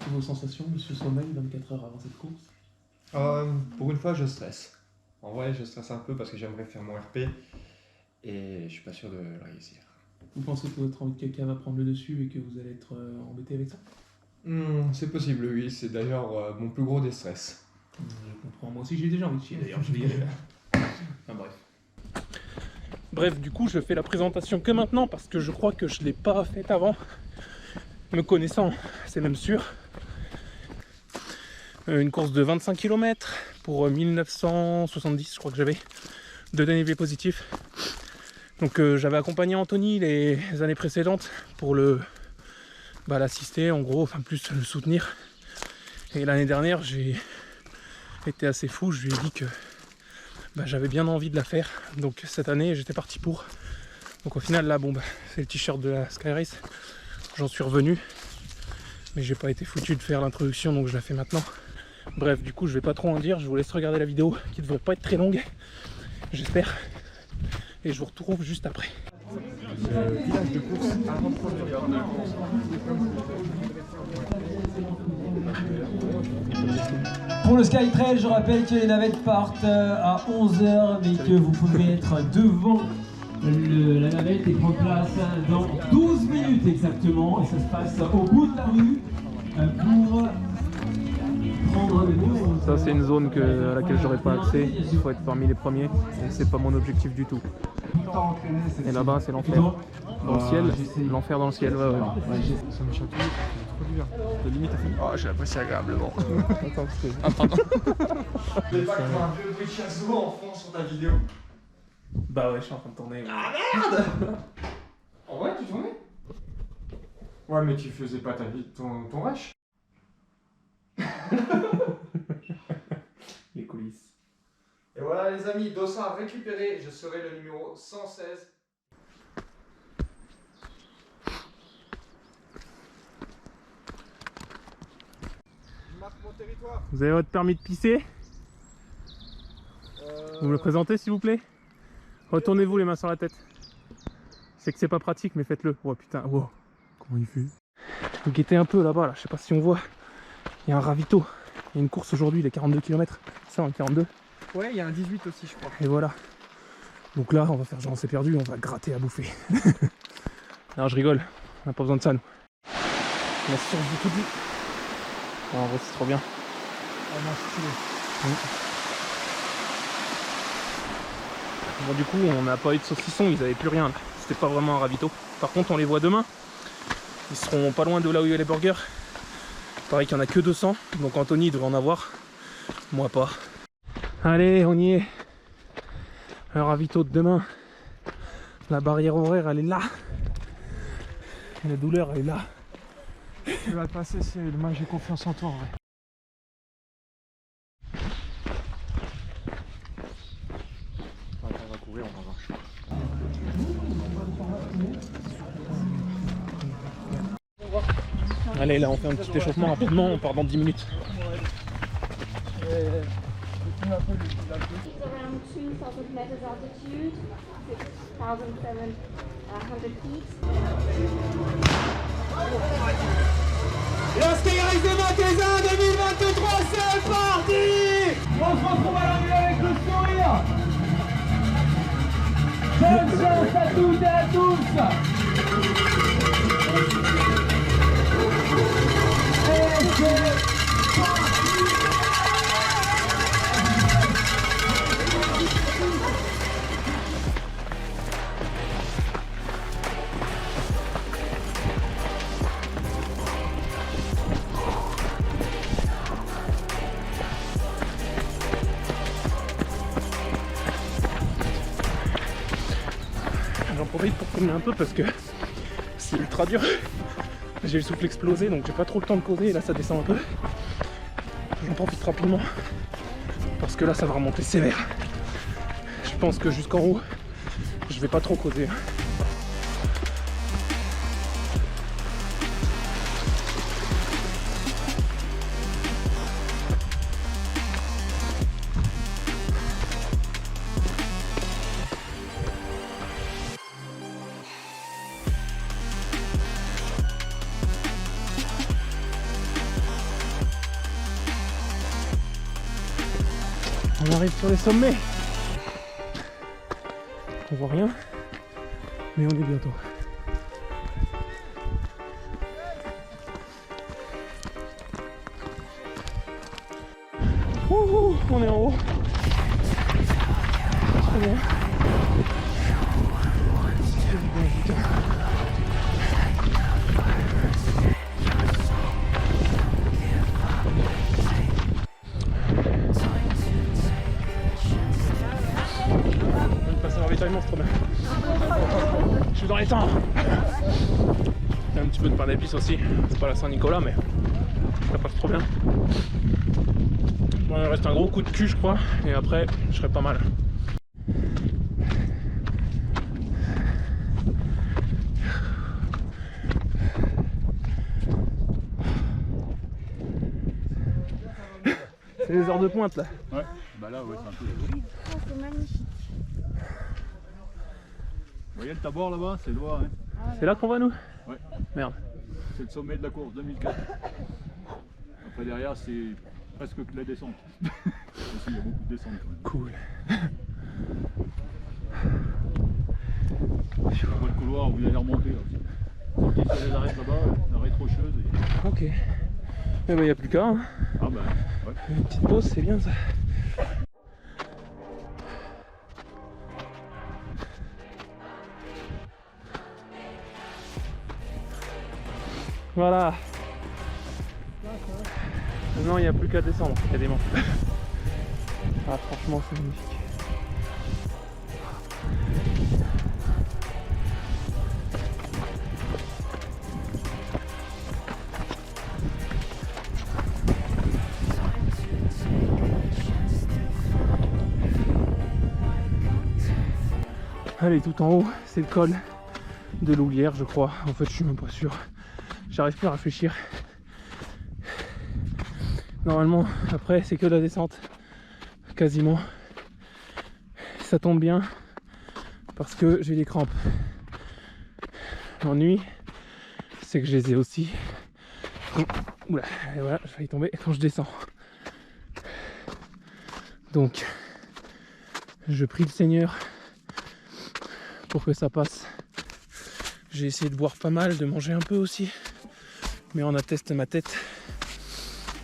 vos sensations, monsieur Sommeil, 24 heures avant cette course? Pour une fois, je stresse. En vrai, je stresse un peu parce que j'aimerais faire mon RP et je suis pas sûr de le réussir. Vous pensez que votre envie de caca va prendre le dessus et que vous allez être embêté avec ça? C'est possible, oui. C'est d'ailleurs mon plus gros des stress. Je comprends. Moi aussi, j'ai déjà envie de chier d'ailleurs. Je vais y aller là. Enfin bref. Bref, du coup, je fais la présentation que maintenant parce que je crois que je ne l'ai pas faite avant. Me connaissant, c'est même sûr. Une course de 25 km pour 1970, je crois que j'avais, de dénivelé positif. Donc j'avais accompagné Anthony les années précédentes pour l'assister, en gros, enfin plus le soutenir. Et l'année dernière, j'ai été assez fou, je lui ai dit que j'avais bien envie de la faire. Donc cette année, j'étais parti pour. Donc au final, là, c'est le t-shirt de la Sky Race. J'en suis revenu, mais j'ai pas été foutu de faire l'introduction, donc je la fais maintenant. Bref, du coup, je vais pas trop en dire, je vous laisse regarder la vidéo qui devrait pas être très longue, j'espère. Et je vous retrouve juste après. Village de course avant de prendre le Pour le Skytrail, je rappelle que les navettes partent à 11h, mais que vous pouvez être devant la navette et prendre place dans 12 minutes exactement. Et ça se passe au bout de la rue pour prendre le numéro. Ça, c'est une zone à laquelle j'aurais pas accès. Il faut être parmi les premiers. Et c'est pas mon objectif du tout. Et là-bas, c'est l'enfer. Dans le ciel, l'enfer dans le ciel. Ouais. Ça me chatouille, c'est trop dur. De limite à finir. Oh, j'ai apprécié agréablement. Attends, pardon. Je vais pas que tu un vieux bruit de chasse en fond sur ta vidéo. Bah ouais, je suis en train de tourner. Ah merde! En vrai, tu tournais? Ouais, mais tu faisais pas ton rush. Les coulisses. Et voilà les amis, dossard récupéré, je serai le numéro 116. Je marque mon territoire. Vous avez votre permis de pisser? Vous me le présentez s'il vous plaît? Retournez-vous les mains sur la tête. Je sais que c'est pas pratique mais faites-le. Oh putain, wow. Comment il fait? Guettez un peu là-bas, là. Je sais pas si on voit. Il y a un ravito. Il y a une course aujourd'hui, les 42 km. Ça, en 42. Ouais, il y a un 18 aussi, je crois. Et voilà. Donc là, on va faire genre on s'est perdu, on va gratter à bouffer. Non, je rigole. On n'a pas besoin de ça, nous. La science du tout dit. Oh, en vrai, c'est trop bien. Ah non, stylé. Bon, du coup, on n'a pas eu de saucisson, ils avaient plus rien là. C'était pas vraiment un ravito. Par contre, on les voit demain. Ils seront pas loin de là où il y a les burgers. Pareil qu'il n'y en a que 200, donc Anthony devrait en avoir. Moi pas. Allez, on y est. Le ravito de demain. La barrière horaire, elle est là. La douleur, elle est là. Tu vas le passer, Cyril. Moi, j'ai confiance en toi, en vrai. On va courir, on va marcher. Allez, là, on fait un petit échauffement rapidement, on part dans 10 minutes. around 2,000 meters altitude, 6,700 feet. La Sky Race de Magasin 2023, c'est parti! On se retrouve à l'arrivée avec le sourire. Bonne chance à toutes et à tous! Et c'est parti! J'en profite pour tourner un peu parce que c'est ultra dur. J'ai le souffle explosé donc j'ai pas trop le temps de causer et là ça descend un peu. J'en profite rapidement parce que là ça va remonter sévère. Je pense que jusqu'en haut je vais pas trop causer. On arrive sur les sommets. On voit rien, mais on est bientôt. Ouh, on est en haut. Très bien. On vient de passer l'ravitaillement, c'est trop bien. Je suis dans les temps. Il y a un petit peu de pain d'épices aussi. C'est pas la Saint-Nicolas, mais ça passe trop bien. Bon, il reste un gros coup de cul, je crois, et après, je serai pas mal. C'est les heures de pointe là. Ouais, bah là, ouais, c'est un peu. Oh, c'est magnifique. Vous voyez le tabord là-bas, c'est loin, hein. C'est là qu'on va nous? Ouais. Merde. C'est le sommet de la course 2004. Après derrière, c'est presque que la descente. Aussi, il y a beaucoup de descente quand même. Cool. On voit le couloir où vous allez remonter là aussi. Sortie sur les arêtes là-bas, l'arête rocheuse. Et... Ok. Eh ben, y a plus qu'à. Hein. Ah bah, ouais. Une petite pause, c'est bien ça. Voilà. Maintenant, il n'y a plus qu'à descendre, quasiment. Ah, franchement, c'est magnifique. Allez, tout en haut, c'est le col de l'Oulière, je crois. En fait, je suis même pas sûr. J'arrive plus à réfléchir. Normalement, après, c'est que de la descente. Quasiment. Ça tombe bien parce que j'ai des crampes. L'ennui, c'est que je les ai aussi. Oula, et voilà, je vais y tomber quand je descends. Donc, je prie le Seigneur pour que ça passe. J'ai essayé de boire pas mal, de manger un peu aussi, mais on atteste ma tête.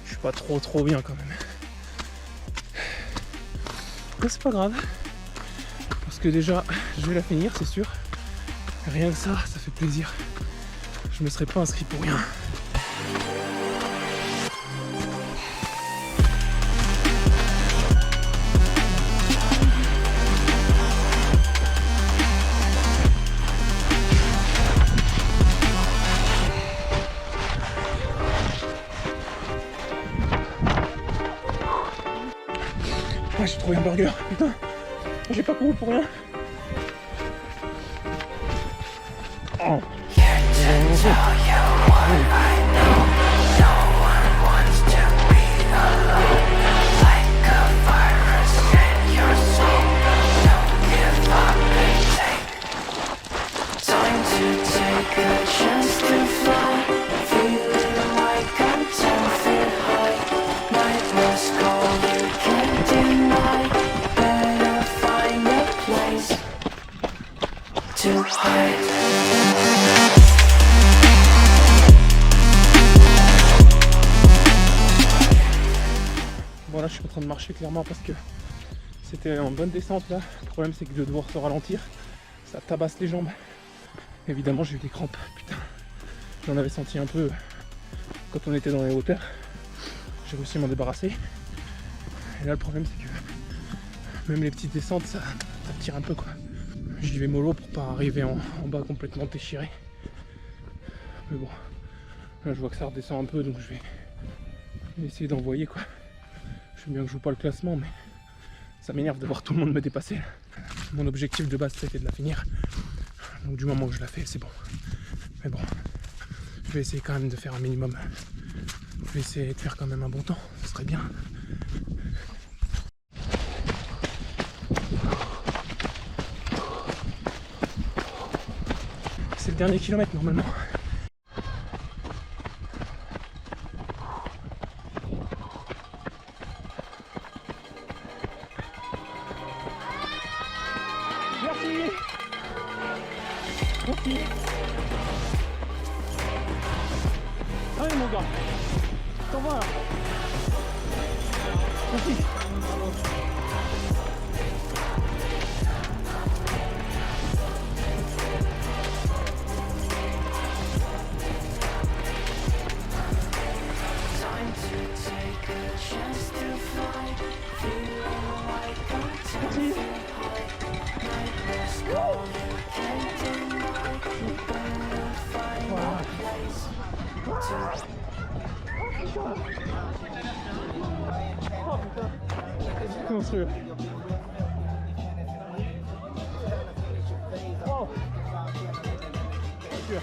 Je suis pas trop bien quand même. Mais c'est pas grave, parce que déjà je vais la finir, c'est sûr. Rien que ça, ça fait plaisir. Je me serais pas inscrit pour rien. Ah, j'ai trouvé un burger, putain, j'ai pas couru pour rien. Oh. Bon là je suis en train de marcher clairement parce que c'était en bonne descente là. Le problème c'est que de devoir se ralentir, ça tabasse les jambes. Évidemment j'ai eu des crampes, putain. J'en avais senti un peu quand on était dans les hauteurs. J'ai réussi à m'en débarrasser. Et là le problème c'est que même les petites descentes ça tire un peu quoi. J'y vais mollo pour pas arriver en bas complètement déchiré. Mais bon, là je vois que ça redescend un peu donc je vais essayer d'envoyer quoi. Je sais bien que je joue pas le classement mais ça m'énerve de voir tout le monde me dépasser. Mon objectif de base c'était de la finir. Donc du moment que je la fais c'est bon. Mais bon, je vais essayer quand même de faire un minimum. Je vais essayer de faire quand même un bon temps, ce serait bien. C'est le dernier kilomètre normalement. gars. T'en vas là. Merci. Monstrueux. Wow. Sûr.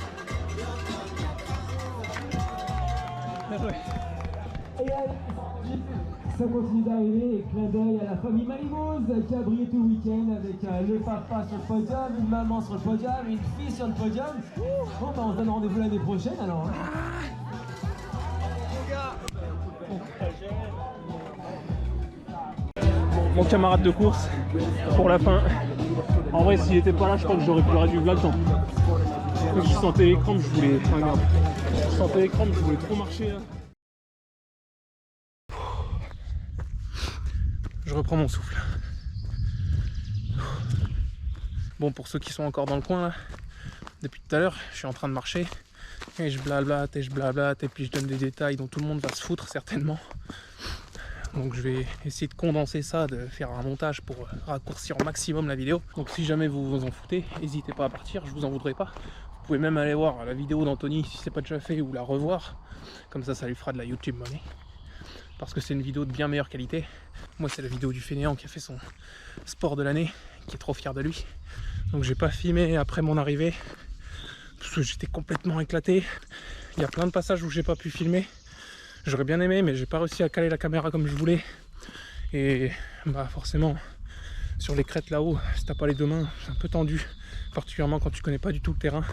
Bien joué. Et ça continue d'arriver, et clin d'œil à la famille Malimouz qui a brillé tout le week-end avec le papa sur le podium, une maman sur le podium, une fille sur le podium. Bon, bah, on se donne rendez-vous l'année prochaine alors. Mon camarade de course pour la fin. En vrai, s'il était pas là, je crois que j'aurais pu réduire le temps. Je sentais les crampes, je voulais. Enfin, merde. Je sentais les crampes, je voulais trop marcher là. Je reprends mon souffle. Bon, pour ceux qui sont encore dans le coin là, depuis tout à l'heure, je suis en train de marcher et je blablate et puis je donne des détails dont tout le monde va se foutre certainement. Donc je vais essayer de condenser ça, de faire un montage pour raccourcir au maximum la vidéo. Donc si jamais vous vous en foutez, n'hésitez pas à partir, je vous en voudrais pas. Vous pouvez même aller voir la vidéo d'Anthony si c'est pas déjà fait ou la revoir. Comme ça lui fera de la YouTube money. Parce que c'est une vidéo de bien meilleure qualité. Moi c'est la vidéo du fainéant qui a fait son sport de l'année, qui est trop fier de lui. Donc j'ai pas filmé après mon arrivée, parce que j'étais complètement éclaté. Il y a plein de passages où j'ai pas pu filmer. J'aurais bien aimé, mais j'ai pas réussi à caler la caméra comme je voulais. Et bah forcément, sur les crêtes là-haut, si t'as pas les deux mains, c'est un peu tendu, particulièrement quand tu connais pas du tout le terrain.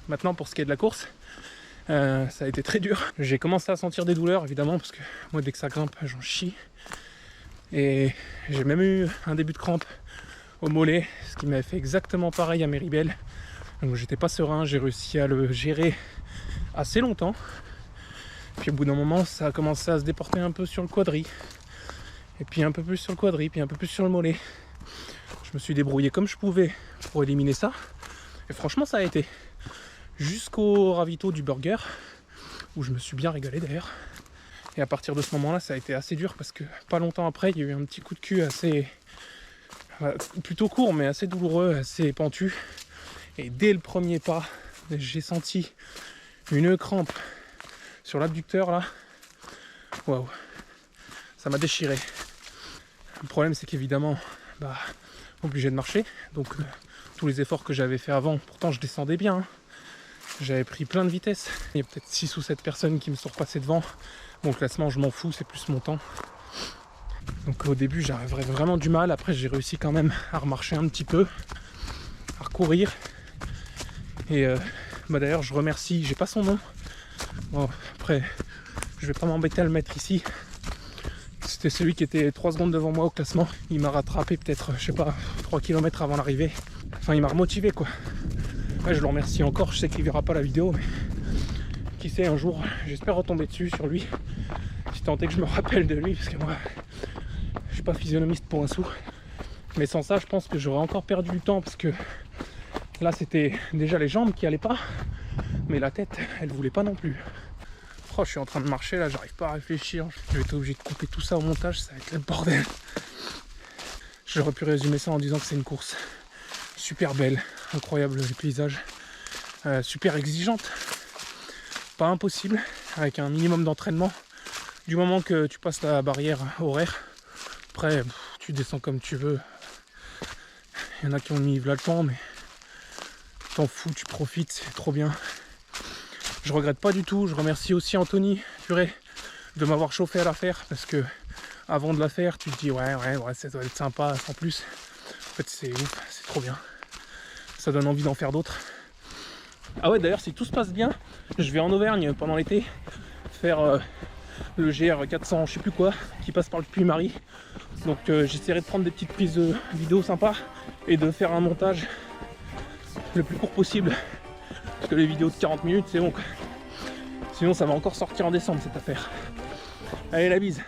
Maintenant, pour ce qui est de la course, ça a été très dur. J'ai commencé à sentir des douleurs, évidemment, parce que moi, dès que ça grimpe, j'en chie. Et j'ai même eu un début de crampe au mollet, ce qui m'avait fait exactement pareil à Méribel. Donc j'étais pas serein, j'ai réussi à le gérer assez longtemps. Puis au bout d'un moment, ça a commencé à se déporter un peu sur le quadri. Et puis un peu plus sur le quadri, puis un peu plus sur le mollet. Je me suis débrouillé comme je pouvais pour éliminer ça. Et franchement, ça a été. Jusqu'au ravito du burger, où je me suis bien régalé d'ailleurs. Et à partir de ce moment-là, ça a été assez dur parce que pas longtemps après, il y a eu un petit coup de cul assez... plutôt court, mais assez douloureux, assez pentu. Et dès le premier pas, j'ai senti une crampe sur l'abducteur là. Waouh, ça m'a déchiré. Le problème c'est qu'évidemment, obligé de marcher. Donc tous les efforts que j'avais fait avant, pourtant je descendais bien. Hein. J'avais pris plein de vitesse. Il y a peut-être 6 ou 7 personnes qui me sont repassées devant. Mon classement, je m'en fous, c'est plus mon temps. Donc au début, j'avais vraiment du mal. Après, j'ai réussi quand même à remarcher un petit peu, à recourir. Et d'ailleurs, je remercie, j'ai pas son nom. Bon, après, je vais pas m'embêter à le mettre ici. C'était celui qui était 3 secondes devant moi au classement. Il m'a rattrapé peut-être, je sais pas, 3 km avant l'arrivée. Enfin, il m'a remotivé quoi. Ouais, je le remercie encore, je sais qu'il verra pas la vidéo, mais qui sait, un jour, j'espère retomber dessus sur lui. Si tant est que je me rappelle de lui, parce que moi, je suis pas physionomiste pour un sou. Mais sans ça, je pense que j'aurais encore perdu du temps, parce que là, c'était déjà les jambes qui allaient pas, mais la tête, elle voulait pas non plus. Oh, je suis en train de marcher, là, j'arrive pas à réfléchir. Je vais être obligé de couper tout ça au montage, ça va être le bordel. J'aurais pu résumer ça en disant que c'est une course super belle, incroyable les paysages, super exigeante, pas impossible, avec un minimum d'entraînement. Du moment que tu passes la barrière horaire, après tu descends comme tu veux. Il y en a qui ont mis le temps, mais t'en fous, tu profites, c'est trop bien. Je regrette pas du tout. Je remercie aussi Anthony Furet de m'avoir chauffé à la faire, parce que avant de la faire, tu te dis ouais, ça doit être sympa sans plus. En fait, c'est ouf, c'est trop bien. Ça donne envie d'en faire d'autres. Ah ouais, d'ailleurs, si tout se passe bien, je vais en Auvergne pendant l'été faire le GR 400, je sais plus quoi, qui passe par le Puy-Marie. Donc j'essaierai de prendre des petites prises de vidéos sympas et de faire un montage le plus court possible. Parce que les vidéos de 40 minutes, c'est bon. Sinon ça va encore sortir en décembre cette affaire. Allez, la bise.